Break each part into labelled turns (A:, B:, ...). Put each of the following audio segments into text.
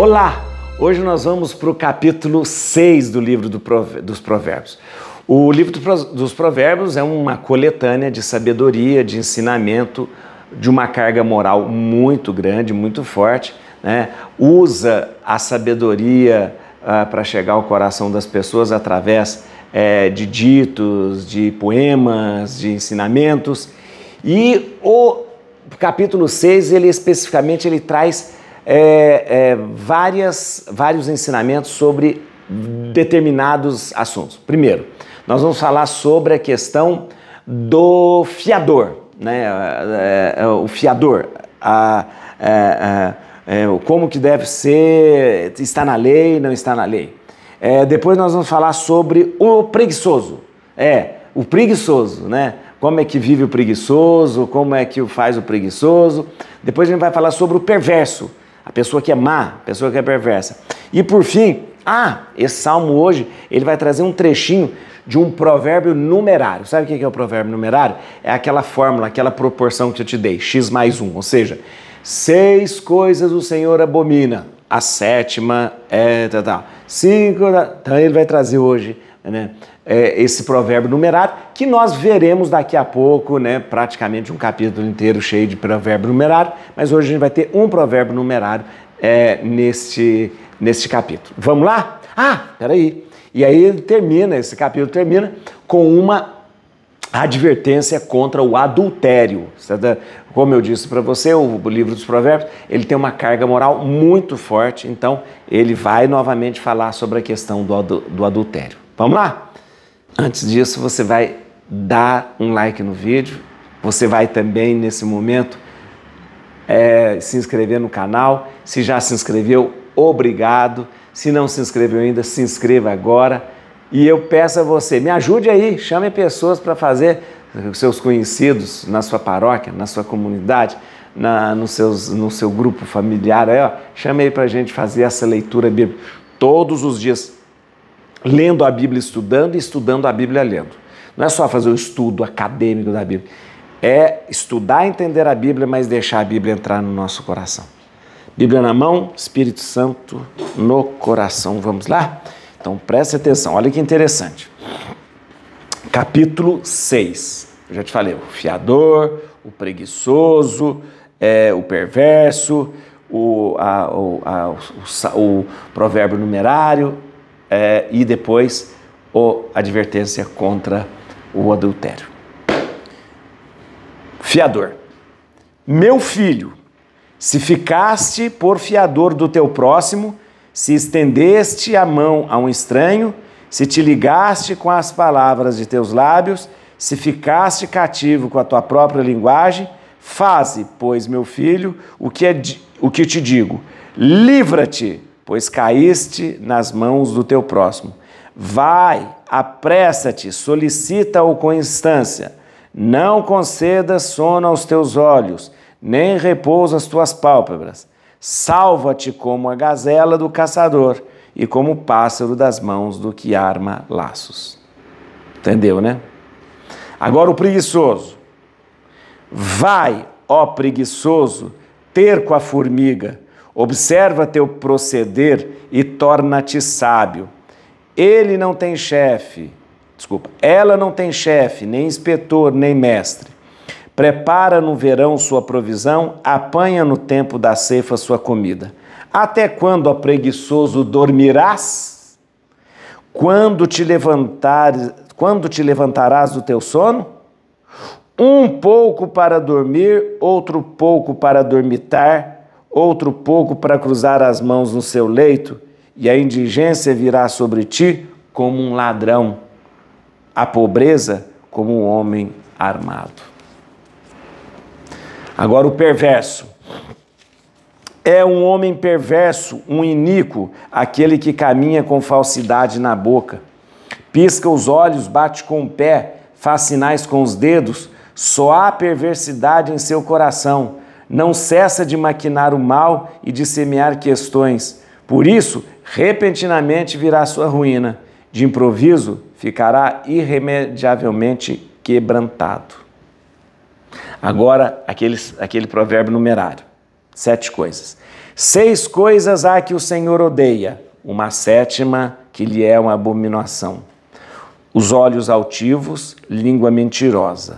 A: Olá! Hoje nós vamos para o capítulo 6 do livro dos Provérbios. O livro dos Provérbios é uma coletânea de sabedoria, de ensinamento, de uma carga moral muito grande, muito forte, né? Usa a sabedoria para chegar ao coração das pessoas através de ditos, de poemas, de ensinamentos. E o capítulo 6, ele especificamente, ele traz vários ensinamentos sobre determinados assuntos. Primeiro, nós vamos falar sobre a questão do fiador, né? O fiador, como que deve ser, está na lei, não está na lei. Depois nós vamos falar sobre o preguiçoso, o preguiçoso, né? Como é que vive o preguiçoso, como é que faz o preguiçoso. Depois a gente vai falar sobre o perverso, a pessoa que é má, a pessoa que é perversa. E por fim, esse salmo hoje, ele vai trazer um trechinho de um provérbio numerário. Sabe o que é o provérbio numerário? É aquela fórmula, aquela proporção que eu te dei, x+1, ou seja, 6 coisas o Senhor abomina, a 7ª é 5, então ele vai trazer hoje, né, esse provérbio numerário, que nós veremos daqui a pouco, né, praticamente um capítulo inteiro cheio de provérbio numerário, mas hoje a gente vai ter um provérbio numerário neste capítulo. Vamos lá? Peraí. E aí esse capítulo termina com uma advertência contra o adultério. Como eu disse para você, o livro dos Provérbios, ele tem uma carga moral muito forte, então ele vai novamente falar sobre a questão do adultério. Vamos lá? Antes disso, você vai dar um like no vídeo, você vai também, nesse momento, se inscrever no canal. Se já se inscreveu, obrigado. Se não se inscreveu ainda, se inscreva agora. E eu peço a você, me ajude aí, chame pessoas para fazer, os seus conhecidos na sua paróquia, na sua comunidade, no seu grupo familiar, chame aí para a gente fazer essa leitura bíblica todos os dias, lendo a Bíblia, estudando e estudando a Bíblia lendo. Não é só fazer o estudo acadêmico da Bíblia, é estudar, entender a Bíblia, mas deixar a Bíblia entrar no nosso coração. Bíblia na mão, Espírito Santo no coração. Vamos lá? Então preste atenção, olha que interessante. Capítulo 6. Eu já te falei, o fiador, o preguiçoso, o perverso, o provérbio numerário, e depois a advertência contra o adultério. Fiador. Meu filho, se ficaste por fiador do teu próximo, se estendeste a mão a um estranho, se te ligaste com as palavras de teus lábios, se ficaste cativo com a tua própria linguagem, faze, pois, meu filho, o que te digo, livra-te, pois caíste nas mãos do teu próximo. Vai, apressa-te, solicita-o com instância, não concedas sono aos teus olhos, nem repouso às tuas pálpebras. Salva-te como a gazela do caçador e como o pássaro das mãos do que arma laços. Entendeu, né? Agora o preguiçoso. Vai, ó preguiçoso, ter com a formiga, observa teu proceder e torna-te sábio. Ela não tem chefe, nem inspetor, nem mestre. Prepara no verão sua provisão, apanha no tempo da ceifa sua comida. Até quando, ó preguiçoso, dormirás? Quando te levantarás do teu sono? Um pouco para dormir, outro pouco para dormitar, outro pouco para cruzar as mãos no seu leito, e a indigência virá sobre ti como um ladrão, a pobreza como um homem armado. Agora o perverso. É um homem perverso, um iníquo, aquele que caminha com falsidade na boca. Pisca os olhos, bate com o pé, faz sinais com os dedos, só há perversidade em seu coração. Não cessa de maquinar o mal e de semear questões. Por isso, repentinamente virá sua ruína. De improviso, ficará irremediavelmente quebrantado. Agora, aquele provérbio numerário. 7 coisas. 6 coisas há que o Senhor odeia, uma 7ª que lhe é uma abominação. Os olhos altivos, língua mentirosa,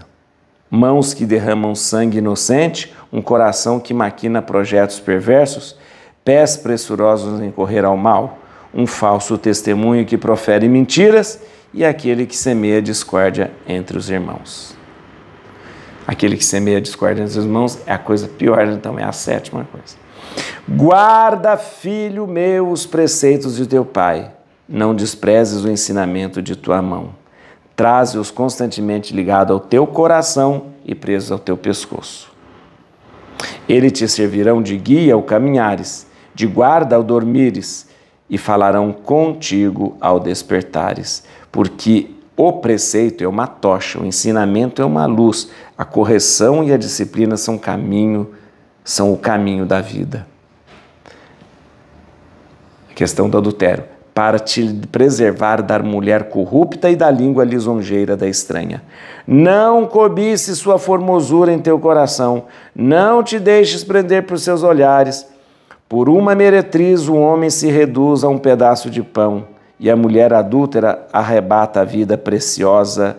A: mãos que derramam sangue inocente, um coração que maquina projetos perversos, pés pressurosos em correr ao mal, um falso testemunho que profere mentiras e aquele que semeia discórdia entre os irmãos. Aquele que semeia discórdia entre os irmãos é a coisa pior, então é a 7ª coisa. Guarda, filho meu, os preceitos de teu pai, não desprezes o ensinamento de tua mão. Traze-os constantemente ligado ao teu coração e presos ao teu pescoço. Eles te servirão de guia ao caminhares, de guarda ao dormires, e falarão contigo ao despertares, porque o preceito é uma tocha, o ensinamento é uma luz, a correção e a disciplina são o caminho da vida. A questão do adultério, para te preservar da mulher corrupta e da língua lisonjeira da estranha. Não cobice sua formosura em teu coração, não te deixes prender por seus olhares. Por uma meretriz o homem se reduz a um pedaço de pão, e a mulher adúltera arrebata a vida preciosa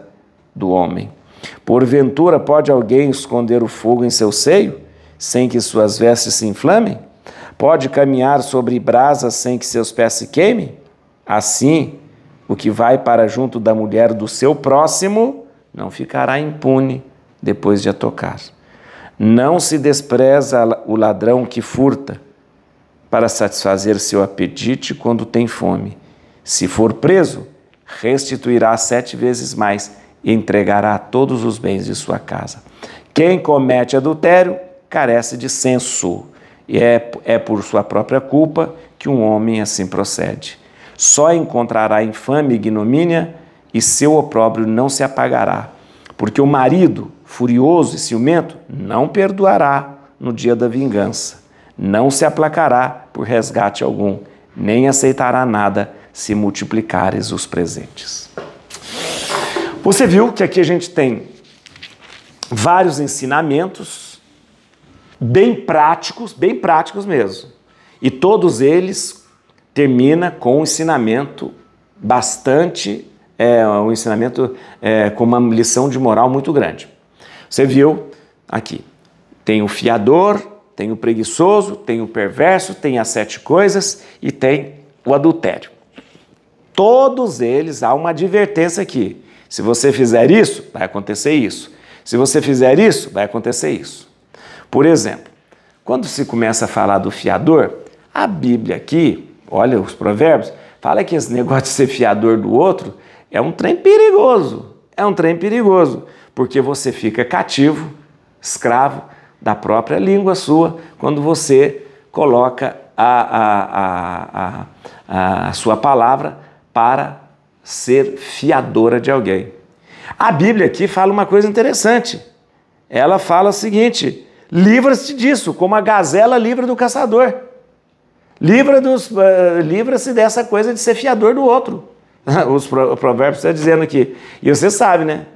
A: do homem. Porventura pode alguém esconder o fogo em seu seio, sem que suas vestes se inflamem? Pode caminhar sobre brasas sem que seus pés se queimem? Assim, o que vai para junto da mulher do seu próximo não ficará impune depois de a tocar. Não se despreza o ladrão que furta para satisfazer seu apetite quando tem fome. Se for preso, restituirá 7 vezes mais e entregará todos os bens de sua casa. Quem comete adultério carece de senso, e é por sua própria culpa que um homem assim procede. Só encontrará infame e ignomínia, e seu opróbrio não se apagará, porque o marido, furioso e ciumento, não perdoará no dia da vingança, não se aplacará por resgate algum, nem aceitará nada se multiplicares os presentes. Você viu que aqui a gente tem vários ensinamentos bem práticos mesmo, e todos eles termina com um ensinamento bastante, um ensinamento com uma lição de moral muito grande. Você viu aqui, tem o fiador, tem o preguiçoso, tem o perverso, tem as 7 coisas e tem o adultério. Todos eles há uma advertência aqui. Se você fizer isso, vai acontecer isso. Se você fizer isso, vai acontecer isso. Por exemplo, quando se começa a falar do fiador, a Bíblia aqui, olha os provérbios, fala que esse negócio de ser fiador do outro é um trem perigoso. É um trem perigoso, porque você fica cativo, escravo da própria língua sua, quando você coloca a sua palavra para ser fiadora de alguém. A Bíblia aqui fala uma coisa interessante. Ela fala o seguinte: livra-se disso, como a gazela livra do caçador. Livra-se dessa coisa de ser fiador do outro. O provérbio está dizendo aqui. E você sabe, né?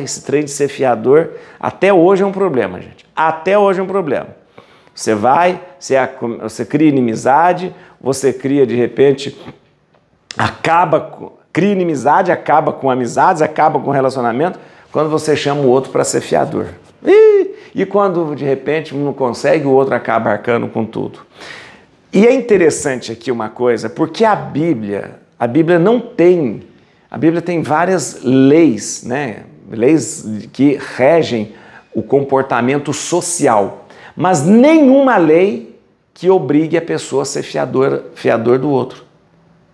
A: Esse trem de ser fiador, até hoje é um problema, gente. Até hoje é um problema. Você cria inimizade, você cria, de repente, cria inimizade, acaba com amizades, acaba com relacionamento, quando você chama o outro para ser fiador. E quando, de repente, um não consegue, o outro acaba arcando com tudo. E é interessante aqui uma coisa, porque a Bíblia tem várias leis, né? Leis que regem o comportamento social, mas nenhuma lei que obrigue a pessoa a ser fiador do outro.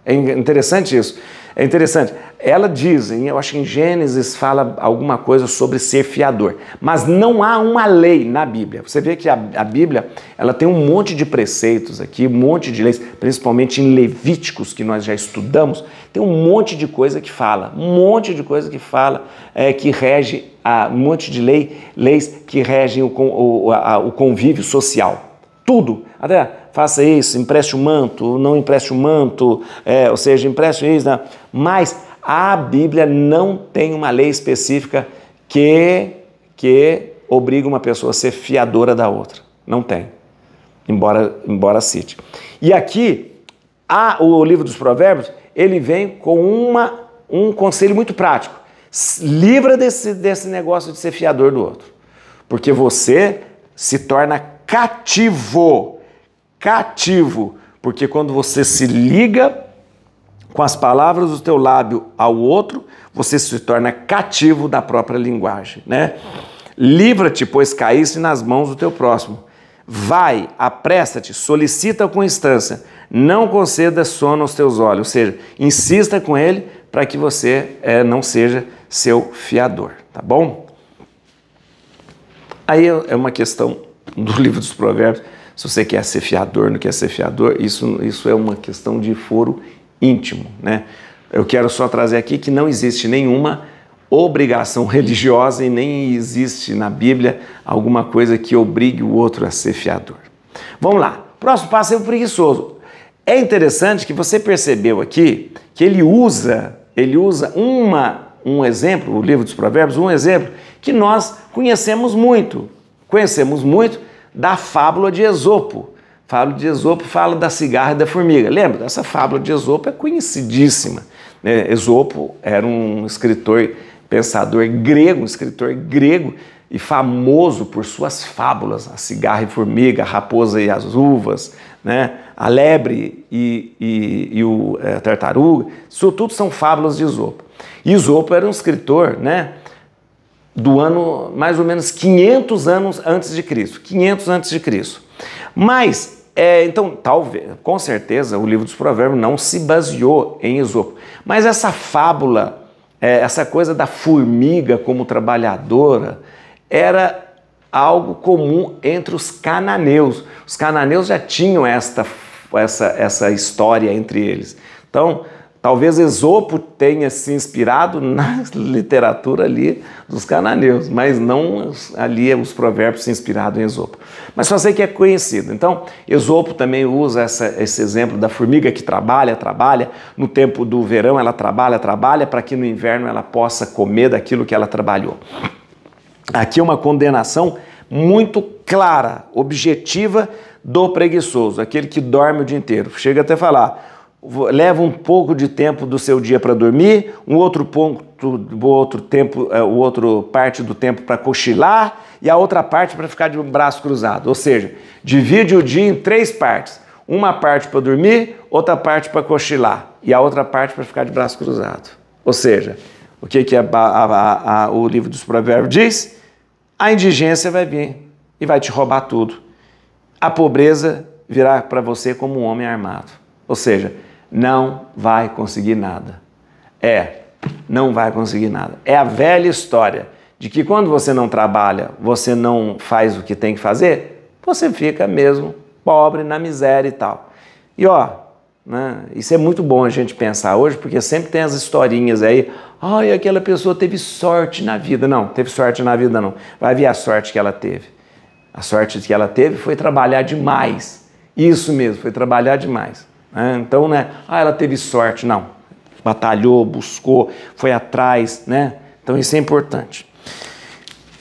A: É interessante isso. É interessante. Ela diz, eu acho que em Gênesis fala alguma coisa sobre ser fiador, mas não há uma lei na Bíblia. Você vê que a Bíblia, ela tem um monte de preceitos aqui, um monte de leis, principalmente em Levíticos, que nós já estudamos, tem um monte de coisa que fala, que rege, um monte de leis que regem o convívio social. Tudo. Até faça isso, empreste o manto, não empreste o manto, ou seja, empreste isso, né? Mas a Bíblia não tem uma lei específica que obriga uma pessoa a ser fiadora da outra. Não tem. embora cite. E aqui, o livro dos Provérbios, ele vem com um conselho muito prático. Livra desse negócio de ser fiador do outro, porque você se torna cativo, porque quando você se liga com as palavras do teu lábio ao outro, você se torna cativo da própria linguagem, né? Livra-te, pois caíste nas mãos do teu próximo. Vai, apressa-te, solicita com instância, não conceda sono aos teus olhos, ou seja, insista com ele para que você não seja seu fiador, tá bom? Aí é uma questão do livro dos Provérbios, se você quer ser fiador, não quer ser fiador, isso é uma questão de foro íntimo, né? Eu quero só trazer aqui que não existe nenhuma obrigação religiosa e nem existe na Bíblia alguma coisa que obrigue o outro a ser fiador. Vamos lá, próximo passo é o preguiçoso. É interessante que você percebeu aqui que ele usa um exemplo, o livro dos Provérbios, um exemplo que nós conhecemos muito da fábula de Esopo. A fábula de Esopo fala da cigarra e da formiga. Lembra? Essa fábula de Esopo é conhecidíssima, né? Esopo era um escritor grego e famoso por suas fábulas, a cigarra e a formiga, a raposa e as uvas, né? A lebre e a tartaruga, isso tudo são fábulas de Esopo. E Esopo era um escritor, né, do ano mais ou menos 500 anos antes de Cristo. 500 antes de Cristo. Mas, então, talvez, com certeza, o livro dos Provérbios não se baseou em Esopo. Mas essa fábula, essa coisa da formiga como trabalhadora, era algo comum entre os cananeus. Os cananeus já tinham essa história entre eles. Então, talvez Esopo tenha se inspirado na literatura ali dos cananeus, mas não ali os provérbios se inspiraram em Esopo. Mas só sei que é conhecido. Então, Esopo também usa esse exemplo da formiga que trabalha, no tempo do verão ela trabalha, para que no inverno ela possa comer daquilo que ela trabalhou. Aqui é uma condenação muito clara, objetiva do preguiçoso, aquele que dorme o dia inteiro. Chega até a falar, leva um pouco de tempo do seu dia para dormir, outra parte do tempo para cochilar e a outra parte para ficar de braço cruzado. Ou seja, divide o dia em 3 partes. Uma parte para dormir, outra parte para cochilar e a outra parte para ficar de braço cruzado. Ou seja, o que o livro dos Provérbios diz? A indigência vai vir e vai te roubar tudo. A pobreza virá para você como um homem armado. Ou seja, não vai conseguir nada. Não vai conseguir nada. É a velha história de que quando você não trabalha, você não faz o que tem que fazer, você fica mesmo pobre, na miséria e tal. E né, isso é muito bom a gente pensar hoje, porque sempre tem as historinhas aí, aquela pessoa teve sorte na vida. Não, teve sorte na vida não. Vai ver a sorte que ela teve. A sorte que ela teve foi trabalhar demais. Isso mesmo, foi trabalhar demais. Então, né? Ela teve sorte. Não. Batalhou, buscou, foi atrás, né? Então, isso é importante.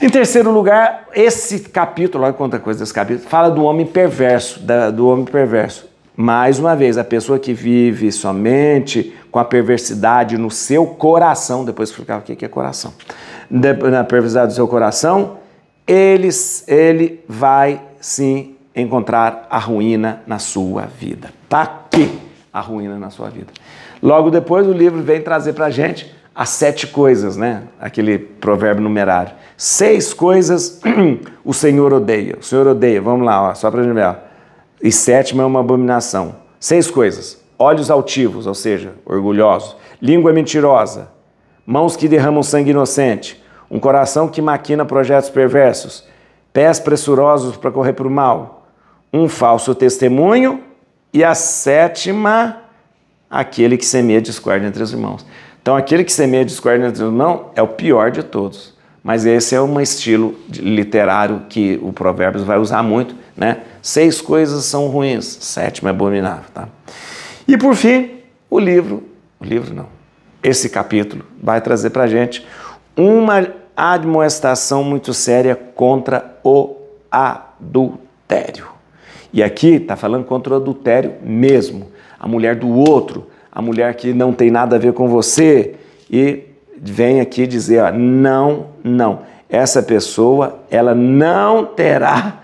A: Em terceiro lugar, esse capítulo, olha quanta coisa desse capítulo, fala do homem perverso, do homem perverso. Mais uma vez, a pessoa que vive somente com a perversidade no seu coração, depois explicar o que é coração, na perversidade do seu coração, ele vai sim encontrar a ruína na sua vida. Tá aqui a ruína na sua vida. Logo depois o livro vem trazer pra gente as 7 coisas, né? Aquele provérbio numerário. 6 coisas o Senhor odeia. O Senhor odeia, vamos lá, só pra gente ver. E 7ª é uma abominação. 6 coisas. Olhos altivos, ou seja, orgulhosos. Língua mentirosa. Mãos que derramam sangue inocente. Um coração que maquina projetos perversos. Pés pressurosos para correr para o mal. Um falso testemunho. E a 7ª, aquele que semeia discórdia entre os irmãos. Então, aquele que semeia discórdia entre os irmãos é o pior de todos. Mas esse é um estilo literário que o Provérbios vai usar muito, né? 6 coisas são ruins, 7ª é abominável, tá? E por fim, esse capítulo vai trazer pra gente uma admoestação muito séria contra o adultério. E aqui está falando contra o adultério mesmo. A mulher do outro, a mulher que não tem nada a ver com você. E vem aqui dizer, ó, não. Essa pessoa, ela não terá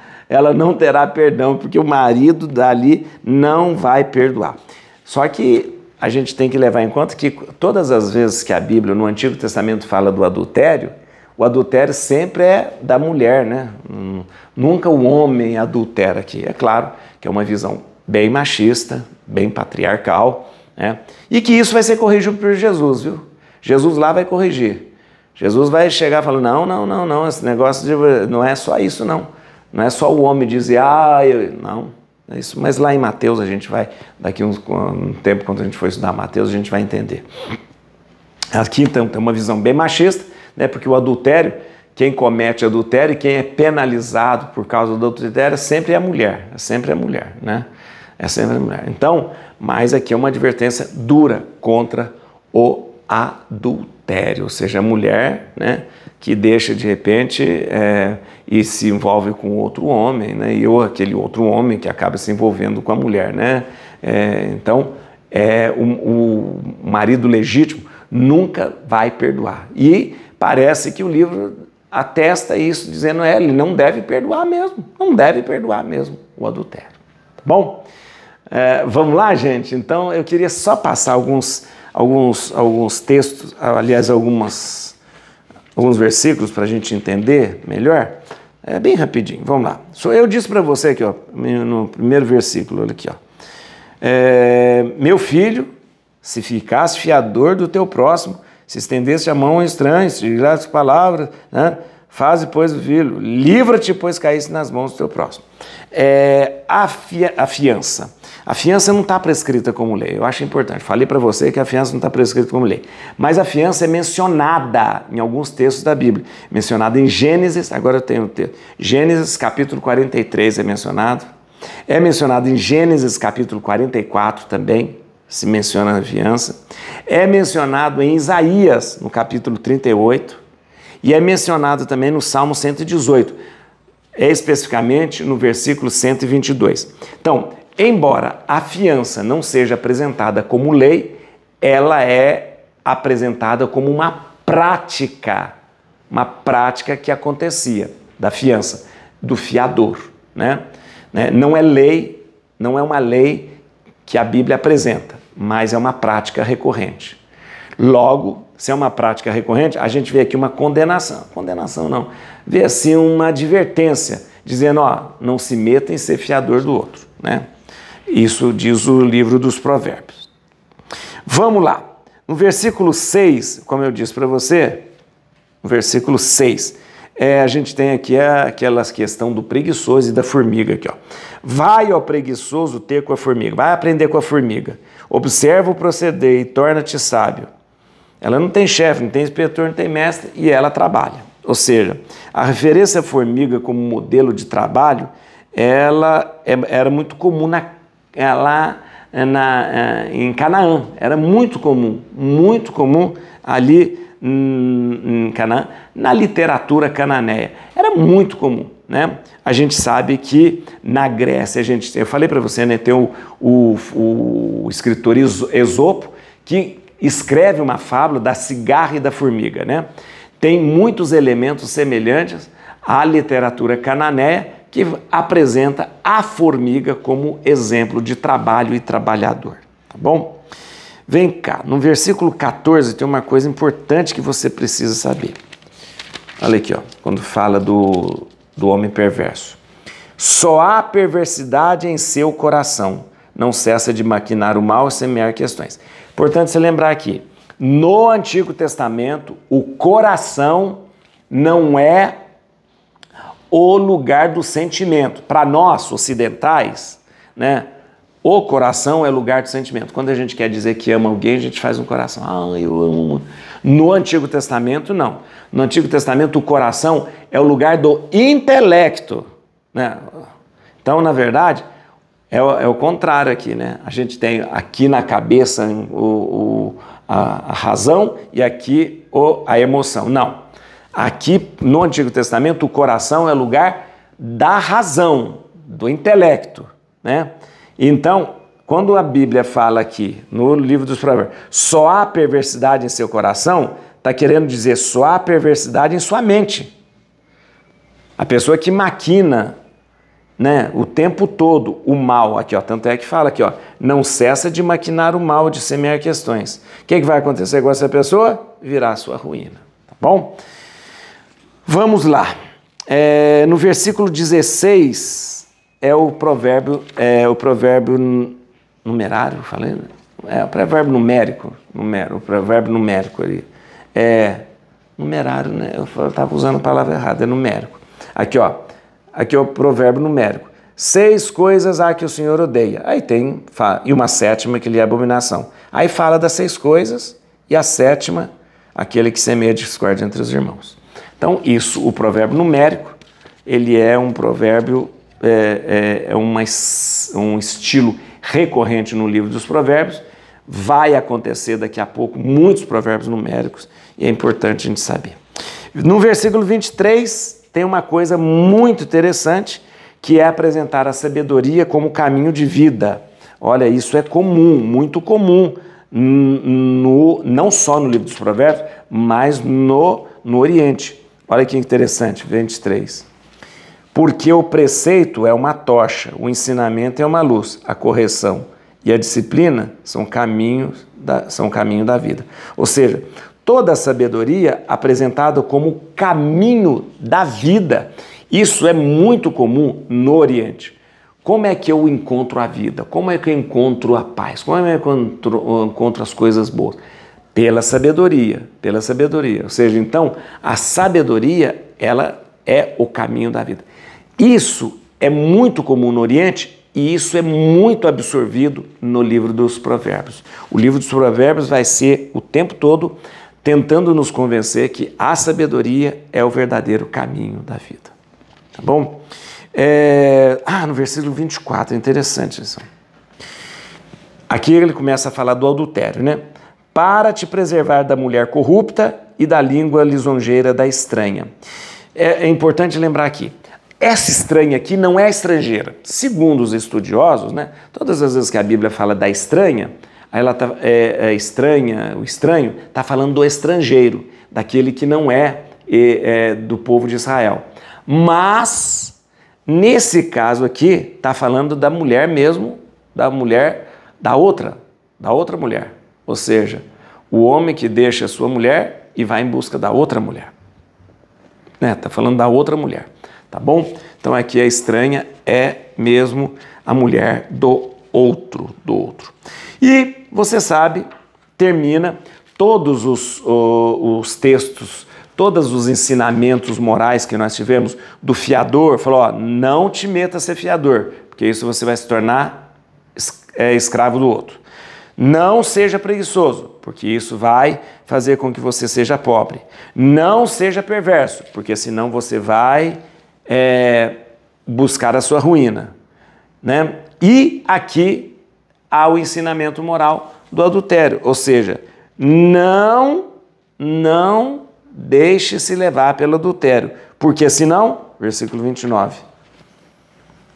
A: perdão, porque o marido dali não vai perdoar. Só que a gente tem que levar em conta que todas as vezes que a Bíblia, no Antigo Testamento, fala do adultério, o adultério sempre é da mulher, né? Nunca o homem adultera aqui. É claro que é uma visão bem machista, bem patriarcal, né? E que isso vai ser corrigido por Jesus, viu? Jesus lá vai corrigir. Jesus vai chegar e falar, não, esse negócio não é só isso, não. Não é só o homem dizer, não. É isso, mas lá em Mateus a gente vai, daqui um tempo, quando a gente for estudar Mateus, a gente vai entender. Aqui então tem uma visão bem machista, né, porque o adultério, quem comete adultério e quem é penalizado por causa do adultério sempre é a mulher, né? É sempre a mulher. Então, mas aqui é uma advertência dura contra o adultério, ou seja, a mulher, né, que deixa de repente e se envolve com outro homem, né, ou aquele outro homem que acaba se envolvendo com a mulher, né? Então, o marido legítimo nunca vai perdoar. E parece que o livro atesta isso, dizendo ele não deve perdoar mesmo, o adultério. Tá bom? Vamos lá, gente? Então, eu queria só passar alguns textos, aliás, alguns versículos para a gente entender melhor. Bem rapidinho, vamos lá. Eu disse para você aqui, ó, no primeiro versículo, olha aqui, ó. Meu filho, se ficasse fiador do teu próximo, se estendesse a mão a estranhos, se dilasse palavras, né? Faze, pois, o filho, livra-te, pois caísse nas mãos do teu próximo. A fiança. A fiança não está prescrita como lei. Eu acho importante. Falei para você que a fiança não está prescrita como lei. Mas a fiança é mencionada em alguns textos da Bíblia. Mencionada em Gênesis, agora eu tenho o texto. Gênesis capítulo 43 é mencionado. É mencionado em Gênesis capítulo 44 também, se menciona a fiança. É mencionado em Isaías, no capítulo 38. E é mencionado também no Salmo 118. Especificamente no versículo 122. Então, embora a fiança não seja apresentada como lei, ela é apresentada como uma prática que acontecia da fiança, do fiador, né? Não é lei, não é uma lei que a Bíblia apresenta, mas é uma prática recorrente. Logo, se é uma prática recorrente, a gente vê aqui uma condenação não, vê assim uma advertência, dizendo, não se meta em ser fiador do outro, né? Isso diz o livro dos Provérbios. Vamos lá. No versículo 6, como eu disse para você, no versículo 6, a gente tem aqui aquela questão do preguiçoso e da formiga aqui, ó. Vai, ó preguiçoso, ter com a formiga. Vai aprender com a formiga. Observa o proceder e torna-te sábio. Ela não tem chefe, não tem inspetor, não tem mestre e ela trabalha. Ou seja, a referência à formiga como modelo de trabalho, ela era muito comum em Canaã. Era muito comum ali em Canaã, na literatura cananeia. Era muito comum, né? A gente sabe que na Grécia, eu falei para você, né, tem o escritor Esopo, que escreve uma fábula da cigarra e da formiga, né? Tem muitos elementos semelhantes à literatura cananeia, que apresenta a formiga como exemplo de trabalho e trabalhador, tá bom? Vem cá, no versículo 14 tem uma coisa importante que você precisa saber. Olha aqui, ó, quando fala do homem perverso. Só há perversidade em seu coração, não cessa de maquinar o mal e semear questões. Importante você lembrar aqui, no Antigo Testamento, o coração não é o lugar do sentimento. Para nós, ocidentais, né, o coração é lugar do sentimento. Quando a gente quer dizer que ama alguém, a gente faz um coração. Eu amo. No Antigo Testamento, não. No Antigo Testamento, o coração é o lugar do intelecto, né? Então, na verdade, é o contrário aqui, né? A gente tem aqui na cabeça a razão e aqui a emoção. Não. Aqui no Antigo Testamento, o coração é lugar da razão, do intelecto, né? Então, quando a Bíblia fala aqui, no livro dos Provérbios, só há perversidade em seu coração, está querendo dizer só há perversidade em sua mente. A pessoa que maquina, né, o tempo todo o mal, aqui, ó, tanto é que fala aqui, ó, não cessa de maquinar o mal, de semear questões. O que vai acontecer com essa pessoa? Virá a sua ruína, tá bom? Vamos lá. No versículo 16 é o provérbio numerário, falei? O provérbio numérico, o provérbio numérico ali. Numerário, né? Eu estava usando a palavra errada, é numérico. Aqui, ó. Aqui é o provérbio numérico. 6 coisas há que o Senhor odeia. Aí tem, e uma sétima que lhe é abominação. Aí fala das 6 coisas e a sétima, aquele que semeia discórdia entre os irmãos. Então, isso, o provérbio numérico, ele é um provérbio, um estilo recorrente no livro dos provérbios. Vai acontecer daqui a pouco muitos provérbios numéricos e é importante a gente saber. No versículo 23, tem uma coisa muito interessante, que é apresentar a sabedoria como caminho de vida. Olha, isso é comum, muito comum, não só no livro dos provérbios, mas no Oriente. Olha que interessante, 23. Porque o preceito é uma tocha, o ensinamento é uma luz, a correção e a disciplina são caminho da vida. Ou seja, toda a sabedoria apresentada como caminho da vida. Isso é muito comum no Oriente. Como é que eu encontro a vida? Como é que eu encontro a paz? Como é que eu encontro as coisas boas? Pela sabedoria, pela sabedoria. Ou seja, então, a sabedoria, ela é o caminho da vida. Isso é muito comum no Oriente e isso é muito absorvido no livro dos Provérbios. O livro dos Provérbios vai ser o tempo todo tentando nos convencer que a sabedoria é o verdadeiro caminho da vida. Tá bom? No versículo 24, é interessante isso. Aqui ele começa a falar do adultério, né? Para te preservar da mulher corrupta e da língua lisonjeira da estranha. É importante lembrar aqui, essa estranha aqui não é estrangeira. Segundo os estudiosos, né? Todas as vezes que a Bíblia fala da estranha, ela o estranho está falando do estrangeiro, daquele que não é do povo de Israel. Mas, nesse caso aqui, está falando da mulher mesmo, da outra mulher. Ou seja, o homem que deixa a sua mulher e vai em busca da outra mulher. Está falando da outra mulher, tá bom? Então aqui a estranha é mesmo a mulher do outro. E você sabe, termina todos os textos, todos os ensinamentos morais que nós tivemos do fiador, falou, não te meta a ser fiador, porque isso você vai se tornar escravo do outro. Não seja preguiçoso, porque isso vai fazer com que você seja pobre. Não seja perverso, porque senão você vai buscar a sua ruína, né? E aqui há o ensinamento moral do adultério, ou seja, não deixe-se levar pelo adultério, porque senão, versículo 29,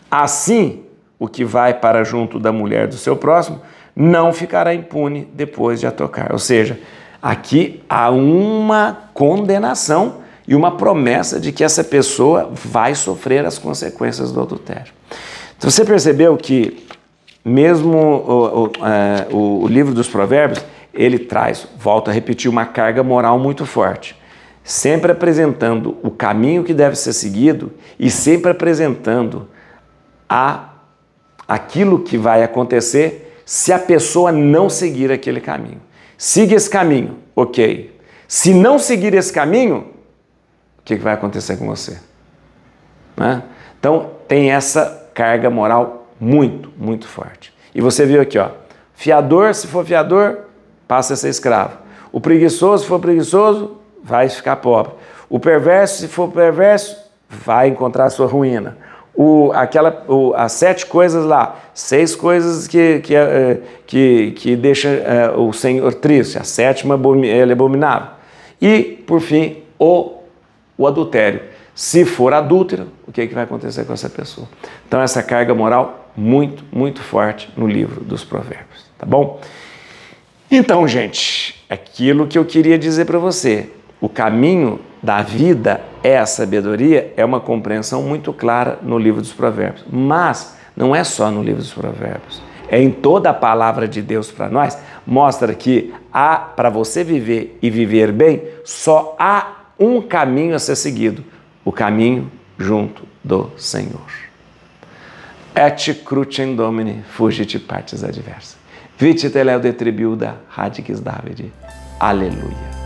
A: assim o que vai para junto da mulher do seu próximo não ficará impune depois de a tocar. Ou seja, aqui há uma condenação e uma promessa de que essa pessoa vai sofrer as consequências do adultério. Então, você percebeu que mesmo o livro dos Provérbios, ele traz, volto a repetir, uma carga moral muito forte, sempre apresentando o caminho que deve ser seguido e sempre apresentando aquilo que vai acontecer se a pessoa não seguir aquele caminho. Siga esse caminho, ok. Se não seguir esse caminho, o que vai acontecer com você? Né? Então, tem essa carga moral muito, muito forte. E você viu aqui, ó, fiador, se for fiador, passa a ser escravo. O preguiçoso, se for preguiçoso, vai ficar pobre. O perverso, se for perverso, vai encontrar a sua ruína. As 7 coisas lá, 6 coisas que deixam o Senhor triste, a 7ª ele é abominável. E, por fim, o adultério. Se for adúltero, o que vai acontecer com essa pessoa? Então, essa carga moral muito, muito forte no livro dos Provérbios, tá bom? Então, gente, aquilo que eu queria dizer para você, o caminho da vida é a sabedoria, é uma compreensão muito clara no livro dos Provérbios, mas não é só no livro dos Provérbios, é em toda a palavra de Deus para nós, mostra que para você viver e viver bem, só há um caminho a ser seguido, o caminho junto do Senhor. Et crucem Domini, fugit partes adversa. Vite teleo de tribuda, radix Davide. Aleluia.